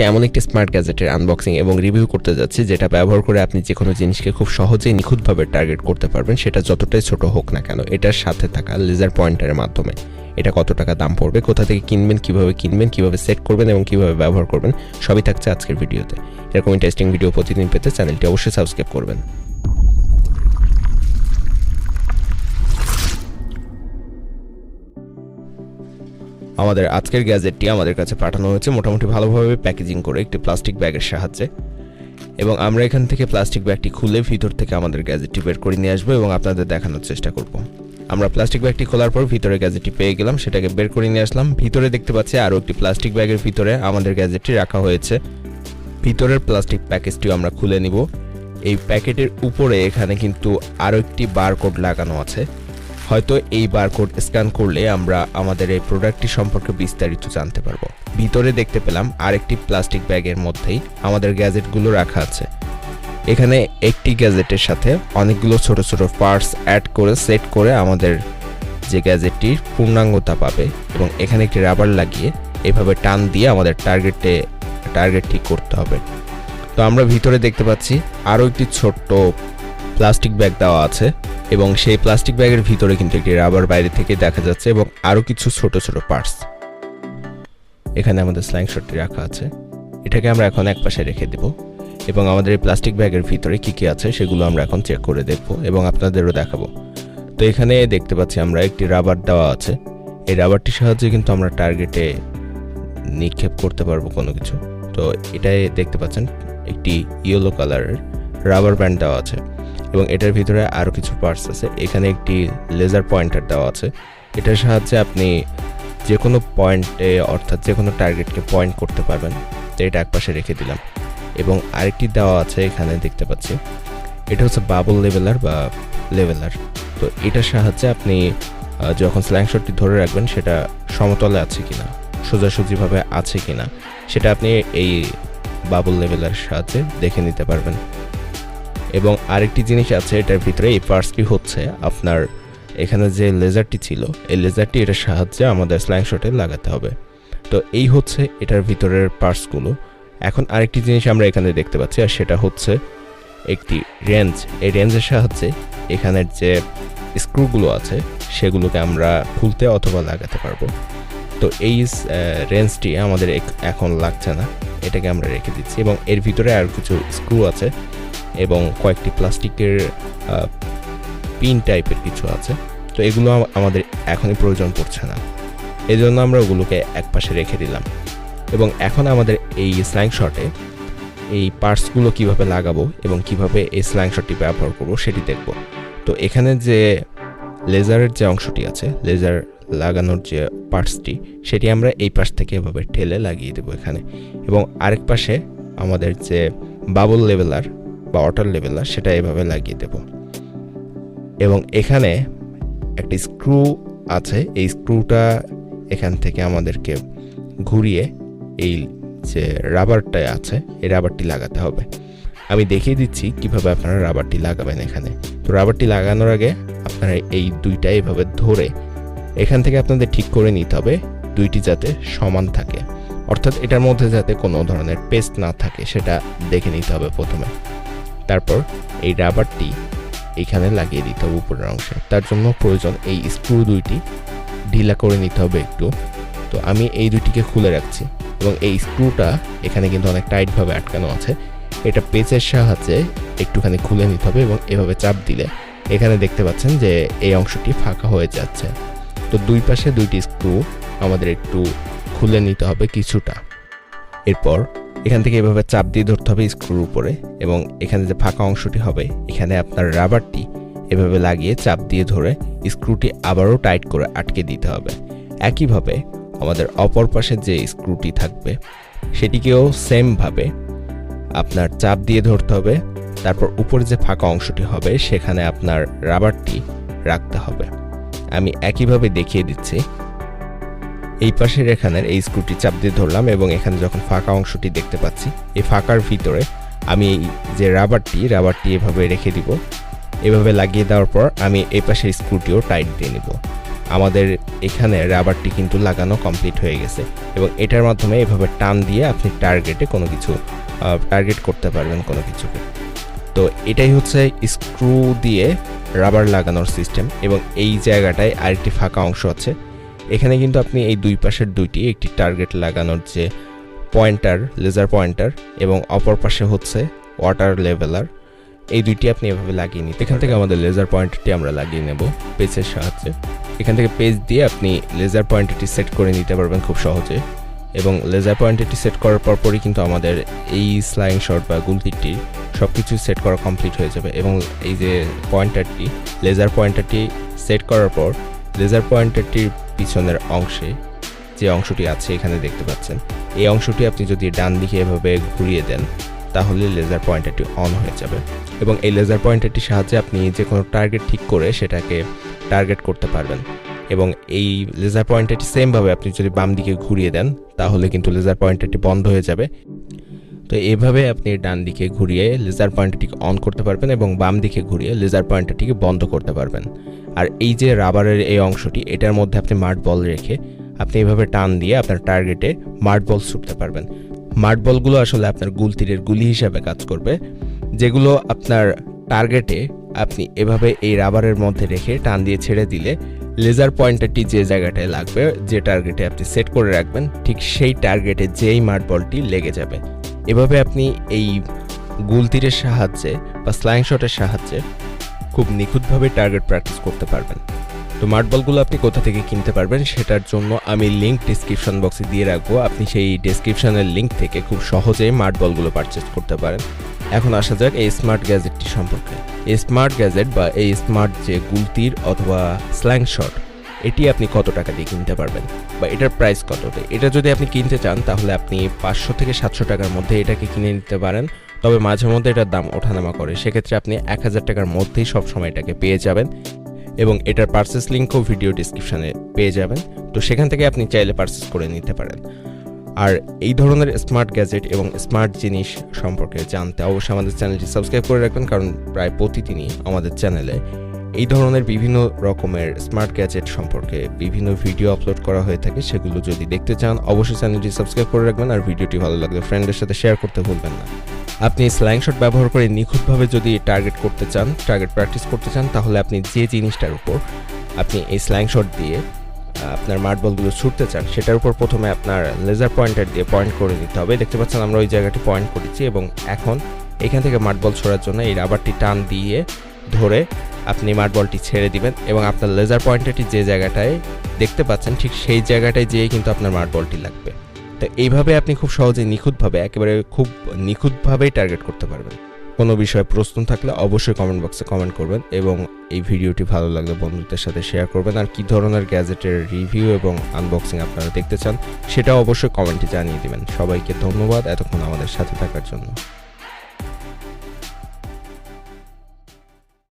আজকে এমন একটি স্মার্ট গ্যাজেটের আনবক্সিং এবং রিভিউ করতে যাচ্ছি যেটা ব্যবহার করে আপনি যে কোনো জিনিসকে খুব সহজেই নিখুঁতভাবে টার্গেট করতে পারবেন, সেটা যতটাই ছোট হোক না কেন। এটার সাথে থাকা লেজার পয়েন্টারের মাধ্যমে এটা কত টাকা দাম পড়বে, কোথা থেকে কিনবেন, কিভাবে সেট করবেন এবং কিভাবে ব্যবহার করবেন, সবই থাকছে আজকের ভিডিওতে। এরকম ইন্টারেস্টিং ভিডিও প্রতিদিন পেতে চ্যানেলটি অবশ্যই সাবস্ক্রাইব করবেন। আমাদের আজকের গ্যাজেটটি আমাদের কাছে পাঠানো হয়েছে মোটামুটি ভালোভাবে প্যাকেজিং করে একটি প্লাস্টিক ব্যাগের সাহায্যে, এবং আমরা এখান থেকে প্লাস্টিক ব্যাগটি খুলে ভিতর থেকে আমাদের গ্যাজেটটি বের করে নিয়ে আসবো এবং আপনাদের দেখানোর চেষ্টা করব। আমরা প্লাস্টিক ব্যাগটি খোলার পর ভিতরে গ্যাজেটটি পেয়ে গেলাম, সেটাকে বের করে নিয়ে আসলাম। ভিতরে দেখতে পাচ্ছি আরও একটি প্লাস্টিক ব্যাগের ভিতরে আমাদের গ্যাজেটটি রাখা হয়েছে। ভিতরের প্লাস্টিক প্যাকেজটিও আমরা খুলে নিব। এই প্যাকেটের উপরে এখানে কিন্তু আরও একটি বারকোড লাগানো আছে। হয়তো এই বারকোড স্ক্যান করলে আমরা আমাদের এই প্রোডাক্টটি সম্পর্কে বিস্তারিত জানতে পারবো। ভিতরে দেখতে পেলাম আরেকটি প্লাস্টিক ব্যাগের মধ্যেই আমাদের গ্যাজেটগুলো রাখা আছে। এখানে একটি গ্যাজেটের সাথে অনেকগুলো ছোট ছোট পার্টস অ্যাড করে সেট করে আমাদের যে গ্যাজেটটির পূর্ণাঙ্গতা পাবে, এবং এখানে একটি রাবার লাগিয়ে এভাবে টান দিয়ে আমাদের টার্গেট ঠিক করতে হবে। তো আমরা ভিতরে দেখতে পাচ্ছি আরও একটি ছোট্ট প্লাস্টিক ব্যাগ দেওয়া আছে, এবং সেই প্লাস্টিক ব্যাগের ভিতরে কিন্তু একটি রাবার বাইরে থেকে দেখা যাচ্ছে এবং আরও কিছু ছোট ছোট পার্টস। এখানে আমাদের স্ল্যাংশটটি রাখা আছে, এটাকে আমরা এখন একপাশে রেখে দেব, এবং আমাদের এই প্লাস্টিক ব্যাগের ভিতরে কী কী আছে সেগুলো আমরা এখন চেক করে দেখব এবং আপনাদেরও দেখাবো। তো এখানে দেখতে পাচ্ছি আমরা একটি রাবার দেওয়া আছে। এই রাবারটির সাহায্যে কিন্তু আমরা টার্গেটে নিক্ষেপ করতে পারবো কোনো কিছু। তো এটাই দেখতে পাচ্ছেন একটি ইয়েলো কালারের রাবার ব্যান্ড দেওয়া আছে, এবং এটার ভিতরে আরও কিছু পার্টস আছে। এখানে একটি লেজার পয়েন্টার দেওয়া আছে, এটার সাহায্যে আপনি যে কোনো পয়েন্টে অর্থাৎ যে কোনো টার্গেটকে পয়েন্ট করতে পারবেন। তো এটা একপাশে রেখে দিলাম, এবং আরেকটি দেওয়া আছে এখানে দেখতে পাচ্ছি, এটা হচ্ছে বাবল লেভেলার। তো এটার সাহায্যে আপনি যখন স্ল্যাংশটটি ধরে রাখবেন সেটা সমতলে আছে কিনা, সোজাসুজিভাবে আছে কিনা, সেটা আপনি এই বাবল লেভেলার সাহায্যে দেখে নিতে পারবেন। এবং আরেকটি জিনিস আছে এটার ভিতরে, এই পার্টসটি হচ্ছে আপনার এখানে যে লেজারটি ছিল, এই লেজারটি এটার সাহায্যে আমাদের স্ল্যাংশটে লাগাতে হবে। তো এই হচ্ছে এটার ভিতরের পার্টসগুলো। এখন আরেকটি জিনিস আমরা এখানে দেখতে পাচ্ছি, আর সেটা হচ্ছে একটি রেঞ্জ। এই রেঞ্জের সাহায্যে এখানের যে স্ক্রুগুলো আছে সেগুলোকে আমরা খুলতে অথবা লাগাতে পারবো। তো এই রেঞ্জটি আমাদের এখন লাগছে না, এটাকে আমরা রেখে দিচ্ছি, এবং এর ভিতরে আর কিছু স্ক্রু আছে এবং কয়েকটি প্লাস্টিকের পিন টাইপের কিছু আছে। তো এগুলো আমাদের এখনই প্রয়োজন পড়ছে না, এই জন্য আমরা ওগুলোকে একপাশে রেখে দিলাম। এবং এখন আমাদের এই স্ল্যাংশটে এই পার্টসগুলো কিভাবে লাগাবো এবং কিভাবে এই স্ল্যাংশটটি ব্যবহার করবো সেটি দেখব। তো এখানে যে লেজারের যে অংশটি আছে, লেজার লাগানোর যে পার্টসটি, সেটি আমরা এই পাশ থেকে এভাবে ঠেলে লাগিয়ে দেবো এখানে, এবং আরেক পাশে আমাদের যে বাবল লেভেলার বা ওয়াটার লেভেলার সেটা এভাবে লাগিয়ে দেব। এবং এখানে একটি স্ক্রু আছে, এই স্ক্রুটা এখান থেকে আমাদেরকে ঘুরিয়ে এই যে রাবারটা আছে এই রাবারটি লাগাতে হবে। আমি দেখিয়ে দিচ্ছি কিভাবে আপনারা রাবারটি লাগাবেন এখানে। তো রাবারটি লাগানোর আগে আপনারা এই দুইটা এভাবে ধরে এখান থেকে আপনাদের ঠিক করে নিতে হবে দুইটি যাতে সমান থাকে, অর্থাৎ এটার মধ্যে যাতে কোনো ধরনের পেস্ট না থাকে সেটা দেখে নিতে হবে প্রথমে। তারপর এই রাবারটি এখানে লাগিয়ে দিতে হবে উপরের অংশে। তার জন্য প্রয়োজন এই স্ক্রু দুইটি ঢিলা করে নিতে হবে একটু। তো আমি এই দুইটিকে খুলে রাখছি, এবং এই স্ক্রুটা এখানে কিন্তু অনেক টাইটভাবে আটকানো আছে, এটা পেঁচের সাহায্যে একটুখানি খুলে নিতে হবে, এবং এভাবে চাপ দিলে এখানে দেখতে পাচ্ছেন যে এই অংশটি ফাঁকা হয়ে যাচ্ছে। তো দুই পাশে দুইটি স্ক্রু আমাদের একটু খুলে নিতে হবে কিছুটা। এরপর এখান থেকে এভাবে চাপ দিয়ে ধরতে হবে স্ক্রুর উপরে, এবং এখানে যে ফাঁকা অংশটি হবে এখানে আপনার রাবারটি এভাবে লাগিয়ে চাপ দিয়ে ধরে স্ক্রুটি আবারও টাইট করে আটকে দিতে হবে। একইভাবে আমাদের অপর পাশে যে স্ক্রুটি থাকবে সেটিকেও সেমভাবে আপনার চাপ দিয়ে ধরতে হবে। তারপর উপরে যে ফাঁকা অংশটি হবে সেখানে আপনার রাবারটি রাখতে হবে। আমি একইভাবে দেখিয়ে দিচ্ছি। এই পাশের এখানের এই স্ক্রুটি চাপ দিয়ে ধরলাম, এবং এখানে যখন ফাঁকা অংশটি দেখতে পাচ্ছি এই ফাঁকার ভিতরে আমি যে রাবারটি এভাবে রেখে দিব। এভাবে লাগিয়ে দেওয়ার পর আমি এই পাশের স্ক্রুটিও টাইট দিয়ে নিব। আমাদের এখানে রাবারটি কিন্তু লাগানো কমপ্লিট হয়ে গেছে এবং এটার মাধ্যমে এভাবে টান দিয়ে আপনি টার্গেটে কোনো কিছু টার্গেট করতে পারবেন কোনো কিছুকে। তো এটাই হচ্ছে স্ক্রু দিয়ে রাবার লাগানোর সিস্টেম। এবং এই জায়গাটায় আরেকটি ফাঁকা অংশ আছে, এখানে কিন্তু আপনি এই দুই পাশের দুইটি একটি টার্গেট লাগানোর যে পয়েন্টার, লেজার পয়েন্টার, এবং অপর পাশে হচ্ছে ওয়াটার লেভেলার, এই দুইটি আপনি এভাবে লাগিয়ে নিন। এখান থেকে আমাদের লেজার পয়েন্টারটি আমরা লাগিয়ে নেব পেজের সাহায্যে। এখান থেকে পেজ দিয়ে আপনি লেজার পয়েন্টারটি সেট করে নিতে পারবেন খুব সহজে। এবং লেজার পয়েন্টারটি সেট করার পরপরই কিন্তু আমাদের এই স্লাইং শট বা গুলতিরটি সব কিছু সেট করা কমপ্লিট হয়ে যাবে। এবং এই যে পয়েন্টারটি, লেজার পয়েন্টারটি সেট করার পর লেজার পয়েন্টারটির পিছনের অংশে যে অংশটি আছে এখানে দেখতে পাচ্ছেন, এই অংশটি আপনি যদি ডান দিকে এভাবে ঘুরিয়ে দেন তাহলে লেজার পয়েন্টারটি অন হয়ে যাবে। এবং এই লেজার পয়েন্টারটির সাহায্যে আপনি যে কোনো টার্গেট ঠিক করে সেটাকে টার্গেট করতে পারবেন। এবং এই লেজার পয়েন্টারটি সেমভাবে আপনি যদি বাম দিকে ঘুরিয়ে দেন তাহলে কিন্তু লেজার পয়েন্টারটি বন্ধ হয়ে যাবে। তো এইভাবে আপনি ডান দিকে ঘুরিয়ে লেজার পয়েন্টারটিকে অন করতে পারবেন এবং বাম দিকে ঘুরিয়ে লেজার পয়েন্টারটিকে বন্ধ করতে পারবেন। আর এই যে রাবারের এই অংশটি, এটার মধ্যে আপনি মাড বল রেখে আপনি এভাবে টান দিয়ে আপনার টার্গেটে মাড বল ছুটতে পারবেন। মাড বলগুলো আসলে আপনার গুলতিরের গুলি হিসাবে কাজ করবে, যেগুলো আপনার টার্গেটে আপনি এভাবে এই রাবারের মধ্যে রেখে টান দিয়ে ছেড়ে দিলে লেজার পয়েন্টারটি যে জায়গাটায় লাগবে, যে টার্গেটে আপনি সেট করে রাখবেন, ঠিক সেই টার্গেটে যেই মাড বলটি লেগে যাবে। এভাবে আপনি এই গুলতিরের সাহায্যে বা স্লাইং শটের সাহায্যে খুব নিখুঁতভাবে টার্গেট প্র্যাকটিস করতে পারবেন। তো মাড বলগুলো আপনি কোথা থেকে কিনতে পারবেন সেটার জন্য আমি লিঙ্ক ডিসক্রিপশন বক্সে দিয়ে রাখবো, আপনি সেই ডেসক্রিপশনের লিঙ্ক থেকে খুব সহজেই মাড বলগুলো পারচেজ করতে পারেন। এখন আসা যাক এই স্মার্ট গ্যাজেটটি সম্পর্কে। এই স্মার্ট গ্যাজেট বা এই স্মার্ট যে গুলতির অথবা স্ল্যাং শট, এটি আপনি কত টাকা দিয়ে কিনতে পারবেন বা এটার প্রাইস কত? এটা যদি আপনি কিনতে চান তাহলে আপনি 500 থেকে 700 টাকার মধ্যে এটাকে কিনে নিতে পারেন। তবে মাঝে মধ্যে এটার দাম ওঠানামা করে, সেক্ষেত্রে আপনি 1000 টাকার মধ্যেই সবসময় এটাকে পেয়ে যাবেন। এবং এটার পারচেস লিঙ্কও ভিডিও ডিসক্রিপশনে পেয়ে যাবেন, তো সেখান থেকে আপনি চাইলে পারচেস করে নিতে পারেন। আর এই ধরনের স্মার্ট গ্যাজেট এবং স্মার্ট জিনিস সম্পর্কে জানতে অবশ্যই আমাদের চ্যানেলটি সাবস্ক্রাইব করে রাখবেন, কারণ প্রায় প্রতিদিনই আমাদের চ্যানেলে এই ধরনের বিভিন্ন রকমের স্মার্ট গ্যাজেট সম্পর্কে বিভিন্ন ভিডিও আপলোড করা হয়ে থাকে। সেগুলো যদি দেখতে চান অবশ্যই চ্যানেলটি সাবস্ক্রাইব করে রাখবেন, আর ভিডিওটি ভালো লাগলে ফ্রেন্ডদের সাথে শেয়ার করতে ভুলবেন না। আপনি স্ল্যাং শট ব্যবহার করে নিখুঁতভাবে যদি টার্গেট করতে চান, টার্গেট প্র্যাকটিস করতে চান, তাহলে আপনি যে জিনিসটার উপর আপনি এই স্ল্যাং শট দিয়ে আপনার মাড বলগুলো ছুটতে চান সেটার উপর প্রথমে আপনার লেজার পয়েন্টার দিয়ে পয়েন্ট করে নিতে হবে। দেখতে পাচ্ছেন আমরা ওই জায়গাটি পয়েন্ট করেছি এবং এখন এখান থেকে মাড বল ছোড়ার জন্য এই রাবারটি টান দিয়ে ধরে আপনি মাড বলটি ছেড়ে দিবেন এবং আপনার লেজার পয়েন্টারটি যে জায়গাটায় দেখতে পাচ্ছেন ঠিক সেই জায়গাটায় যেয়ে কিন্তু আপনার মাড বলটি লাগবে। তো এইভাবে আপনি খুব সহজে নিখুঁতভাবে, একেবারে খুব নিখুঁতভাবেই টার্গেট করতে পারবেন। কোনো বিষয়ে প্রশ্ন থাকলে অবশ্যই কমেন্ট বক্সে কমেন্ট করবেন এবং এই ভিডিওটি ভালো লাগলে বন্ধুদের সাথে শেয়ার করবেন। আর কী ধরনের গ্যাজেটের রিভিউ এবং আনবক্সিং আপনারা দেখতে চান সেটাও অবশ্যই কমেন্টে জানিয়ে দেবেন। সবাইকে ধন্যবাদ এতক্ষণ আমাদের সাথে থাকার জন্য।